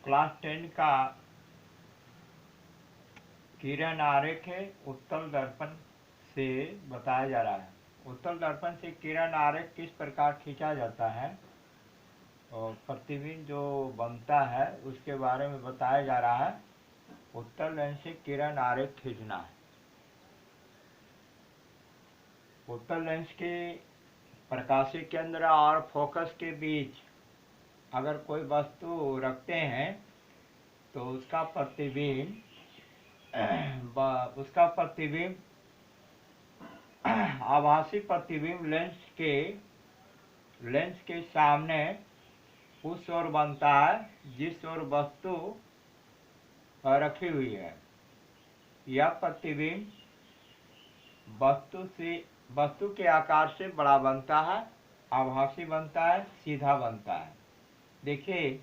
Class 10 का किरण आरेख है उत्तल दर्पण से बताया जा रहा है। उत्तल दर्पण से किरण आरेख किस प्रकार खींचा जाता है और प्रतिबिंब जो बनता है उसके बारे में बताया जा रहा है। उत्तल लेंस से किरण आरेख खींचना है। उत्तल लेंस के प्रकाशीय केंद्र और फोकस के बीच अगर कोई वस्तु रखते हैं तो उसका प्रतिबिंब आभासी प्रतिबिंब लेंस के सामने उस ओर बनता है जिस ओर वस्तु रखी हुई है। यह प्रतिबिंब वस्तु के आकार से बड़ा बनता है, आभासी बनता है, सीधा बनता है। देखिए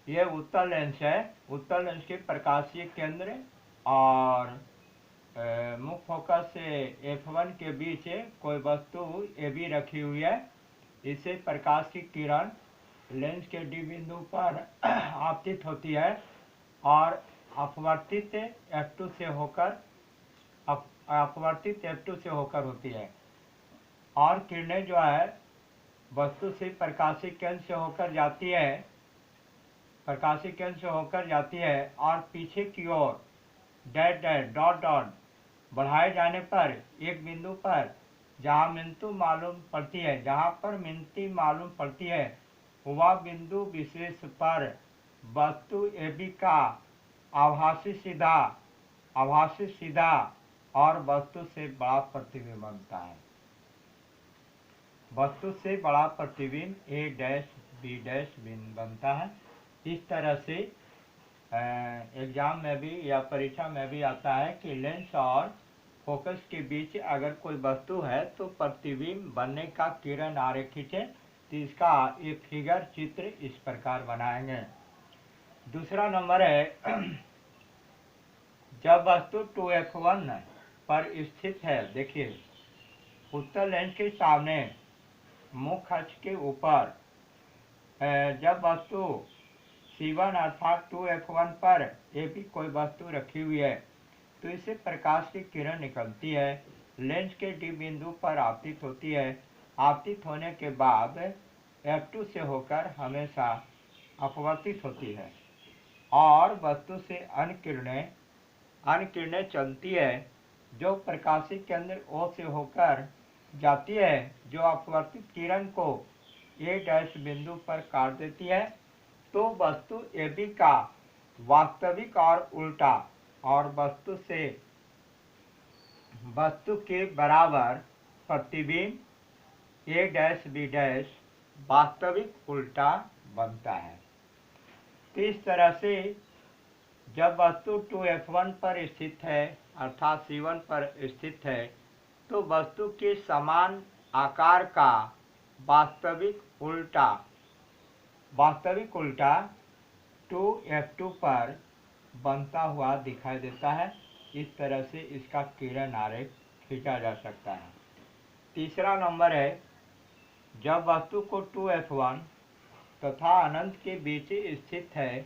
यह उत्तल लेंस है। उत्तल लेंस के प्रकाशीय केंद्र और मुख्य फोकस से F1 के बीच कोई वस्तु AB रखी हुई है। इससे प्रकाश की किरण लेंस के D बिंदु पर आपतित होती है और अपवर्तित F2 से होकर होती है। और किरणें जो है वस्तु से प्रकाशीय केंद्र से होकर जाती है और पीछे की ओर डैश डैश डॉट डॉट बढ़ाए जाने पर एक बिंदु पर जहाँ मिनती मालूम पड़ती है वह बिंदु विशेष पर वस्तु AB का आभासी सीधा और वस्तु से बड़ा प्रतिबिंब बनता है। वस्तु से बड़ा प्रतिबिंब A', B' बनता है। इस तरह से एग्जाम में भी या परीक्षा में भी आता है कि लेंस और फोकस के बीच अगर कोई वस्तु है तो प्रतिबिंब बनने का किरण आरेख खींचे। तो इसका ये फिगर चित्र इस प्रकार बनाएंगे। दूसरा नंबर है जब वस्तु 2F1 पर स्थित है। देखिए उत्तल लेंस के सामने मुख्य अक्ष के ऊपर जब वस्तु C1 अर्थात 2F1 पर AB कोई वस्तु रखी हुई है तो इससे प्रकाश की किरण निकलती है, लेंस के D बिंदु पर आपतित होती है। आपतित होने के बाद F2 से होकर हमेशा अपवर्तित होती है और वस्तु से अन्य किरणें चलती है जो प्रकाशीय केंद्र O से होकर जाती है, जो अपवर्तित किरण को A' बिंदु पर काट देती है। तो वस्तु AB का वास्तविक और उल्टा और वस्तु के बराबर प्रतिबिंब A', B' वास्तविक उल्टा बनता है। तो इस तरह से जब वस्तु 2F1 पर स्थित है अर्थात C1 पर स्थित है तो वस्तु के समान आकार का वास्तविक उल्टा 2F2 पर बनता हुआ दिखाई देता है। इस तरह से इसका किरण आरेख खींचा जा सकता है। तीसरा नंबर है जब वस्तु को 2F1 तथा अनंत के बीच स्थित है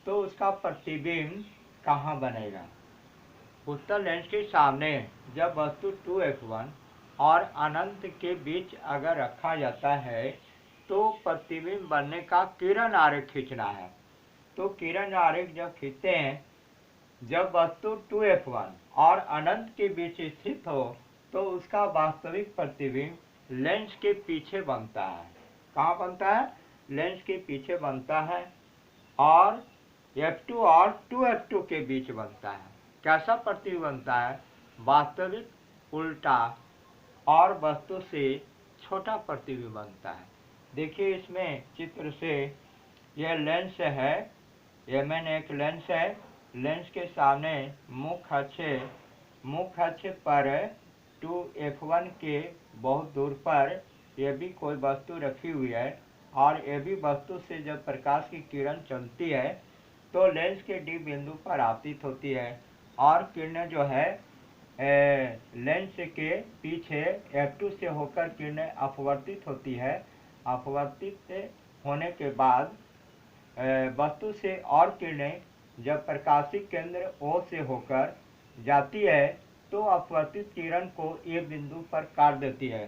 तो उसका प्रतिबिंब कहाँ बनेगा। उत्तल लेंस के सामने जब वस्तु 2F1 और अनंत के बीच अगर रखा जाता है तो प्रतिबिंब बनने का किरण आरेख खींचना है। तो किरण आरेख जब खींचते हैं जब वस्तु 2F1 और अनंत के बीच स्थित हो तो उसका वास्तविक प्रतिबिंब लेंस के पीछे बनता है। कहाँ बनता है? लेंस के पीछे बनता है और F2 और 2F2 के बीच बनता है। कैसा प्रतिबिंब बनता है? वास्तविक उल्टा और वस्तु से छोटा प्रतिबिंब बनता है। देखिए इसमें चित्र से यह लेंस है, एक लेंस है। लेंस के सामने मुख्य अक्ष पर 2F1 के बहुत दूर पर AB कोई वस्तु रखी हुई है और AB वस्तु से जब प्रकाश की किरण चलती है तो लेंस के D बिंदु पर आपतित होती है और किरणें जो है लेंस के पीछे F2 से होकर किरणें अपवर्तित होती है। अपवर्तित होने के बाद वस्तु से और किरणें जब प्रकाशिक केंद्र O से होकर जाती है तो अपवर्तित किरण को ए बिंदु पर काट देती है।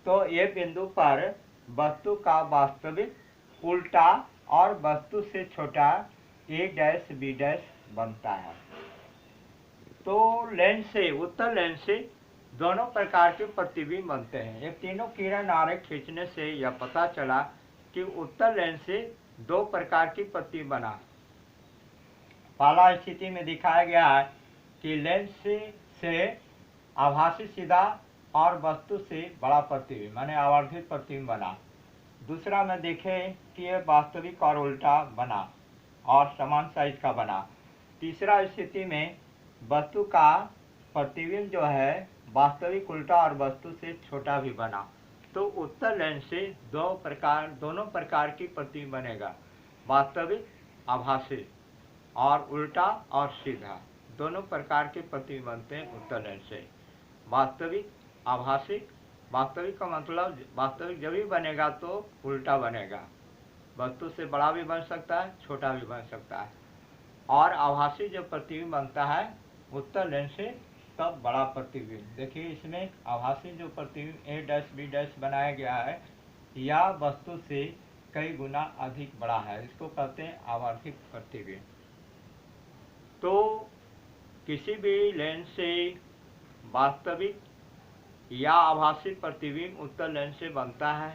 तो ए बिंदु पर वस्तु का वास्तविक उल्टा और वस्तु से छोटा ए डैश बी डैश बनता है। तो लेंस से, उत्तल लेंस से दोनों प्रकार के प्रतिबिंब बनते हैं। ये तीनों किरण आरेख खींचने से यह पता चला कि उत्तल लेंस से दो प्रकार की प्रतिबिंब बना। पहला स्थिति में दिखाया गया है कि लेंस से आभासी सीधा और वस्तु से बड़ा प्रतिबिंब माने आवर्धित प्रतिबिंब बना। दूसरा में देखें कि यह वास्तविक और उल्टा बना और समान साइज का बना। तीसरा स्थिति में वस्तु का प्रतिबिंब जो है वास्तविक उल्टा और वस्तु से छोटा भी बना। तो उत्तल लेंस से दोनों प्रकार की प्रतिबिंब बनेगा, वास्तविक, आभासी और उल्टा और सीधा, दोनों प्रकार के प्रतिबिंब बनते हैं उत्तल लेंस से। वास्तविक, आभासी, वास्तविक का मतलब वास्तविक जब भी बनेगा तो उल्टा बनेगा, वस्तु से बड़ा भी बन सकता है, छोटा भी बन सकता है। और आभासी जब प्रतिबिंब बनता है उत्तल लेंस से तब बड़ा प्रतिबिंब। देखिए इसमें आभासी जो प्रतिबिंब ए डैश बी डैश बनाया गया है या वस्तु से कई गुना अधिक बड़ा है, इसको कहते हैं आवर्धित प्रतिबिंब। तो किसी भी लेंस से वास्तविक या आभासी प्रतिबिंब उत्तल लेंस से बनता है।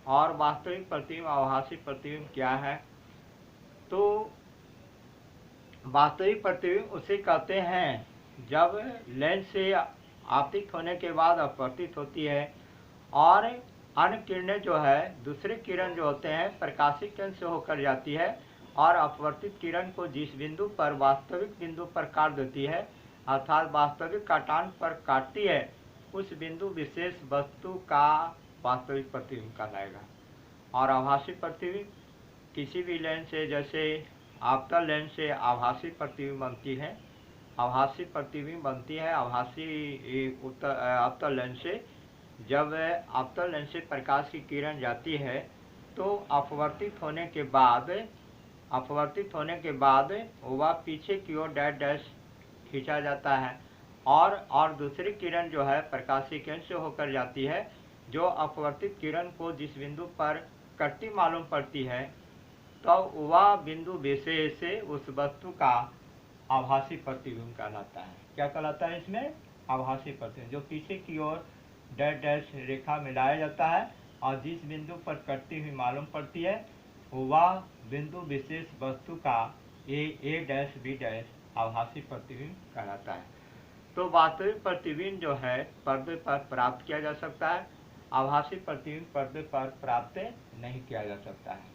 और वास्तविक प्रतिबिंब आभासी प्रतिबिंब क्या है? तो वास्तविक प्रतिबिंब उसे कहते हैं जब लेंस से आपतित होने के बाद अपवर्तित होती है और अन्य किरणें जो है, दूसरे किरण जो होते हैं प्रकाशिक केंद्र से होकर जाती है और अपवर्तित किरण को जिस बिंदु पर वास्तविक बिंदु पर काट देती है, अर्थात वास्तविक काटान पर काटती है, उस बिंदु विशेष वस्तु का वास्तविक प्रतिबिंब कहलाएगा। और आभासी प्रतिबिंब किसी भी लेंस से, जैसे आपतल लेंस से आभासी प्रतिबिंब बनती है, आभासी प्रतिबिंब बनती है आभासी आपतल लेंस से। जब आपतल लेंस से प्रकाश की किरण जाती है तो अपवर्तित होने के बाद वह पीछे की ओर डैश डैश खींचा जाता है और दूसरी किरण जो है प्रकाशीय केंद्र से होकर जाती है, जो अपवर्तित किरण को जिस बिंदु पर कटती मालूम पड़ती है तो वह बिंदु विशेष से उस वस्तु का आभासी प्रतिबिंब कहलाता है। क्या कहलाता है इसमें? आभासी प्रतिबिंब। जो पीछे की ओर डैश डैश रेखा मिलाया जाता है और जिस बिंदु पर कटती हुई मालूम पड़ती है वह बिंदु विशेष वस्तु का ए डैश बी डैश आभासी प्रतिबिंब कहलाता है। तो वास्तविक प्रतिबिंब जो है पर्दे पर प्राप्त किया जा सकता है, आभासी प्रतिबिंब पर्दे पर प्राप्त नहीं किया जा सकता है।